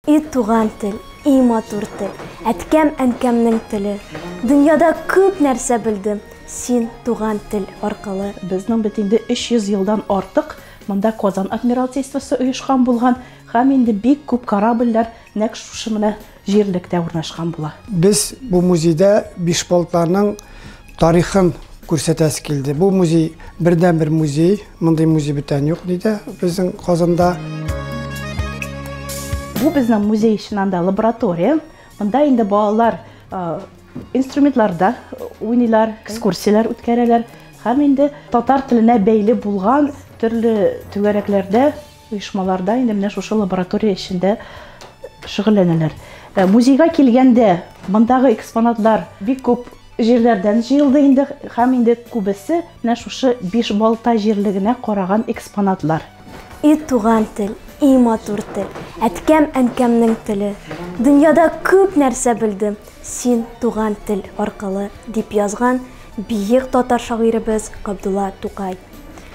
И туган тел, и матур тел, әткәм әнкәмнең теле. Дөньяда күп нәрсә белдем, син туган тел аркылы. Безнең бит инде 300 елдан артык монда Казан адмиралтействосы оешкан булган, һәм инде бик күп корабльләр нәкъ шушы менә җирлектә урнашкан була. Без бу музейда Бишболтларның тарихын күрсәтәсе килде. Бу музей бердән-бер музей, мондай музей бүтән юк диде безнең Казанда. Бу безнең музей ичендә лаборатория. Монда инде балалар инструментларда уйныйлар, экскурсиялар үткәрәләр. Һәм инде татар теленә бәйле булган төрле түгәрәкләрдә, оешмаларда инде менә шушы лаборатория ичендә шөгыльләнәләр. Музейга килгәндә мондагы экспонатлар бик күп җирләрдән җыелды инде, һәм инде күбесе менә шушы Бишбалта җирлегенә караган экспонатлар. И туган тел, и матур тел, әткәм әнкәмнең теле. Дөньяда күп нәрсә белдем, син туган тел аркылы, дип язган бийек татар шагыйребез Габдулла Тукай.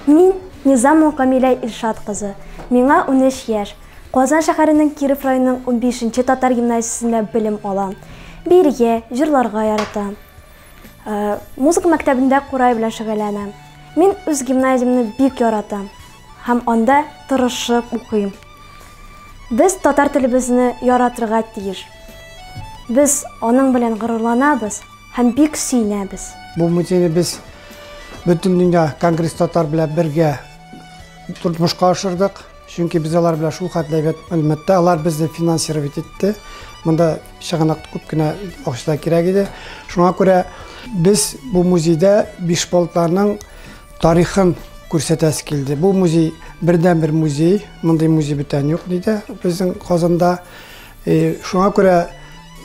Мин Низам Камилә Илшат кызы. Миңа 13 яшь. Казан шәһәренең Киров районының 15-нче татар гимназиясендә белем алам. Биргә, җырларга яратам. Музыка мәктәбендә курай белән шөгыльләнәм. Мин үз гимназиямны бик яратам. Һәм анда тырышып укыйм. Без татар телебезне яратырга тиеш. Без аның белән горурланабыз һәм бик сөйнәбез. Бу музейны без бөтен дөнья конгресс татар белән бергә тормышка ашырдык. Чөнки без алар белән шул хәтле әлбәттә алар безне финансировать итте. Монда чыганак күп кенә акча кирәк иде. Шуңа күрә biz bu muzeyda Bишболтларның тарихын күрсәтәсе килде. Бу музей бердән-бер музей, мондай музей бүтән юк диде безнең Казанда. Шуңа күрә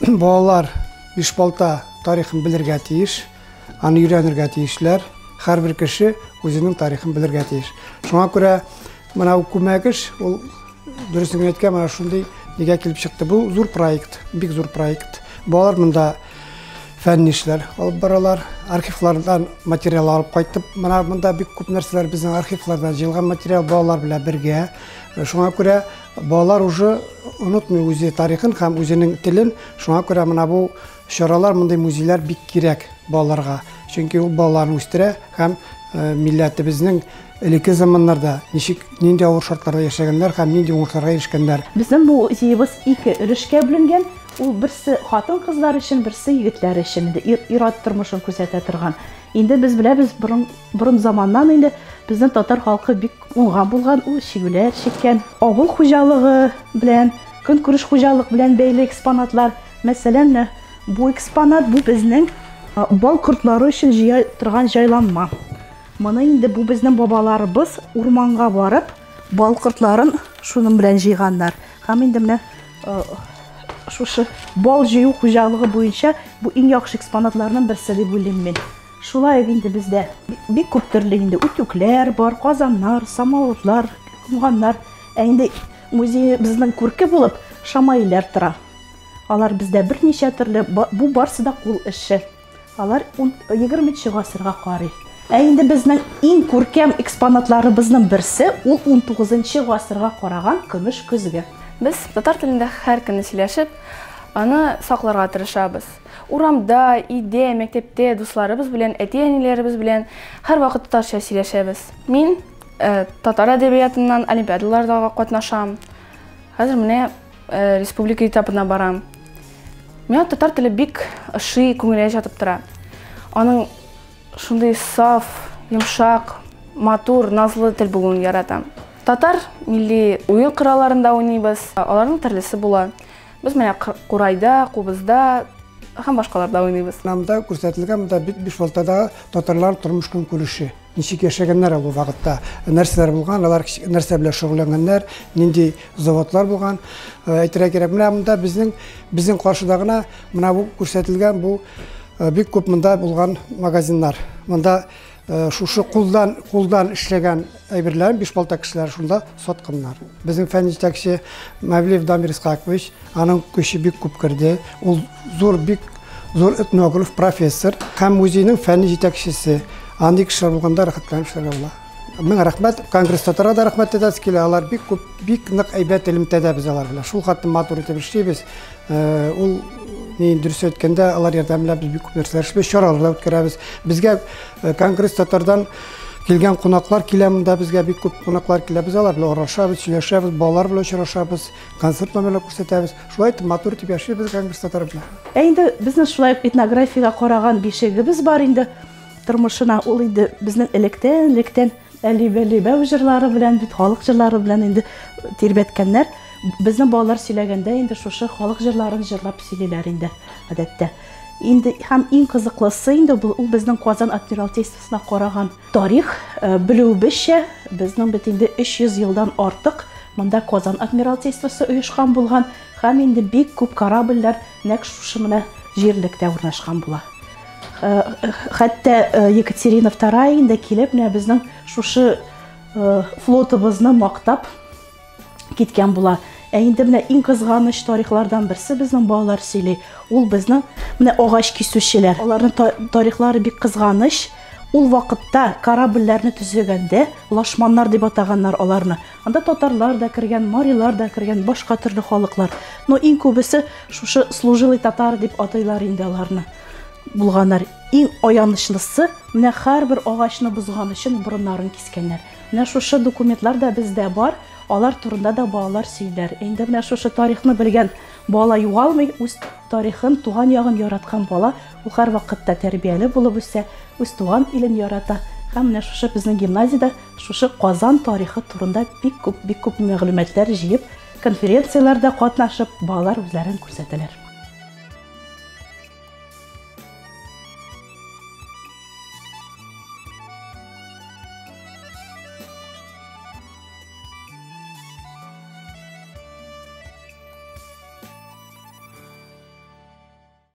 балалар Бишболта тарихын белергә тиеш, аны өйрәнергә тиешләр. Һәрбер кеше үзенең тарихын белергә тиеш. Шуңа күрә менә бу күмәгеш, ул дөресен әйткән, менә шундый нигә килеп чыкты. Бу зур проект, бик зур проект. Балалар монда фәнни эшләр алып баралар, архивлардан материал алып кайтып, монда бик күп нәрсәләр безнең архивлардан җыелган материал балалар белән бергә. Шуңа күрә балалар уже онытмый үз тарихын һәм үзенең телен. Шуңа күрә менә бу чаралар, мондай музейлар бик кирәк балаларга. Чөнки ул балаларны үстерә һәм милләтебезнең элекке заманнарда нинди авыр шартларда яшәгәннәр һәм нинди уңышларга эрешкәннәр. Безнең бу музейыбыз 2 өлешкә бүленгән. Ул берсе хатын-кызлар өчен, берсе егетләр өчен ир-ат тормышын күрсәтә торган. Инде без беләбез, борын заманнан инде безнең татар халкы бик уңган булган, ул чигүләр чиккән. Авыл хуҗалыгы белән, көнкүреш хуҗалык белән бәйле экспонатлар. Мәсәлән, бу экспонат бу безнең бал кортлары өчен җыя торган җайланма. Моны инде бу безнең бабаларыбыз урманга барып, бал кортларын шуның белән җыйганнар. Һәм инде менә шушы бал җыю хуҗалыгы буенча бу иң яхшы экспонатларның берсе дип уйлыйм мин. Шулай инде бездә бик күп төрле инде үтүкләр бар, казаннар, самавырлар, кумганнар. Инде музей безнең күрке булып шамайлар тора. Алар бездә берничә төрле, бу барсы да кул эше. Алар 20нче гасырга карый. Инде безнең иң күркәм экспонатларыбызның берсе ул 19нчы гасырга караган көмеш көзге. Без татар телендә һәр көнне сөйләшеп, аны сакларга тырышабыз. Урамда, өйдә, мәктәптә дусларыбыз белән, әти-әниләребез белән һәр вакыт татарча сөйләшәбез. Мин татар әдәбиятыннан олимпиадаларда катнашам. Хәзер менә республика этабына барам. Миңа татар теле бик ошый, күңелгә җатып тора. Аның шундый саф, йомшак, матур, назлы тел булуын яратам. Татар милли уен кыраларында уйныйбыз, аларның төрлесе була. Без менә Курайда, Кубызда һәм башкаларда уйныйбыз. Монда күрсәтелгән монда Бишболтада татарлар тормыш көнкүреше. Ничек яшәгәннәр ул вакытта, нәрсәләр булган, алар нәрсә белән шөгыльләнгәннәр, нинди заводлар булган. Әйтергә кирәк, менә монда безнең каршыда менә бу күрсәтелгән бу бик күп монда булган магазиннар. Монда шушы кулдан эшләгән әйберләр Бишболта кешеләре шунда сатканнар. Безнең фән җитәкче Мавлиев Дамир Исхакович, аның көче бик күп керде. Ул зур этнограф, профессор һәм музейның фән җитәкчесе. Андый кешеләр булганда рәхәтләнеп эшләргә була. Миңа рәхмәт, конгресстатара да рәхмәт әйтәбез килә. Алар бик күп, бик нык әйбәт элемтәдә без алар белән. Шул хәтле матур итеп эшлибез. Ул ни дөрес әйткәндә, алар ярдәмендә без бик күп нәрсәләр эшлибез, чаралар үткәрәбез. Безгә конгресстатардан килгән кунаклар киләмендә безгә бик күп кунаклар килә. Без алар белән аралашабыз, сөйләшәбез, балалар белән очрашабыз, концерт номерлар күрсәтәбез. Шулай итеп матур итеп яшибез конгресстатар белән. Инде безнең шулай этнографиягә караган бишегебез бар инде. Тормышына ул инде безнең электән әлибә җырлары белән, бит халык җырлары белән инде тирбәткәннәр. Безнең балалар сөйләгәндә инде шушы халык җырларын җырлап сөйлиләр инде гадәттә. Инде һәм иң кызыклысы инде ул безнең Казан адмиралтействосына караган тарих белүебезчә, безнең бит инде 300 елдан артык монда Казан адмиралтействосы оешкан булган һәм инде бик күп корабльләр нәкъ шушы менә җирлектә урнашкан була. Хәтта Екатерина II инде килеп менә безнең шушы флотыбызны мактап киткән була. Инде менә иң кызганыч тарихлардан берсе безнең балалар сөйли. Ул безнең менә агач кисүчеләр. Аларның тарихлары бик кызганыч. Ул вакытта корабльләрне төзегәндә лашманнар дип атаганнар аларны. Анда татарлар да кергән, марилар да кергән, башка төрле халыклар. Но иң күбесе шушы служилый татар дип атайлар инде аларны. Булганнар. Иң аянычлысы менә һәрбер агачны бозган өчен борыннарын кискәннәр. Менә шушы документлар да бездә бар. Алар турында да балалар сөйләр. Инде менә шушы тарихны белгән бала югалмый, үз тарихын, туган ягын яраткан бала, ул һәр вакытта тәрбияле булып үсә, үз туган илен ярата. Һәм менә шушы безнең гимназиядә шушы Казан тарихы турында бик күп мәгълүматлар җыеп, конференцияләрдә катнашып, балалар үзләрен күрсәтәләр.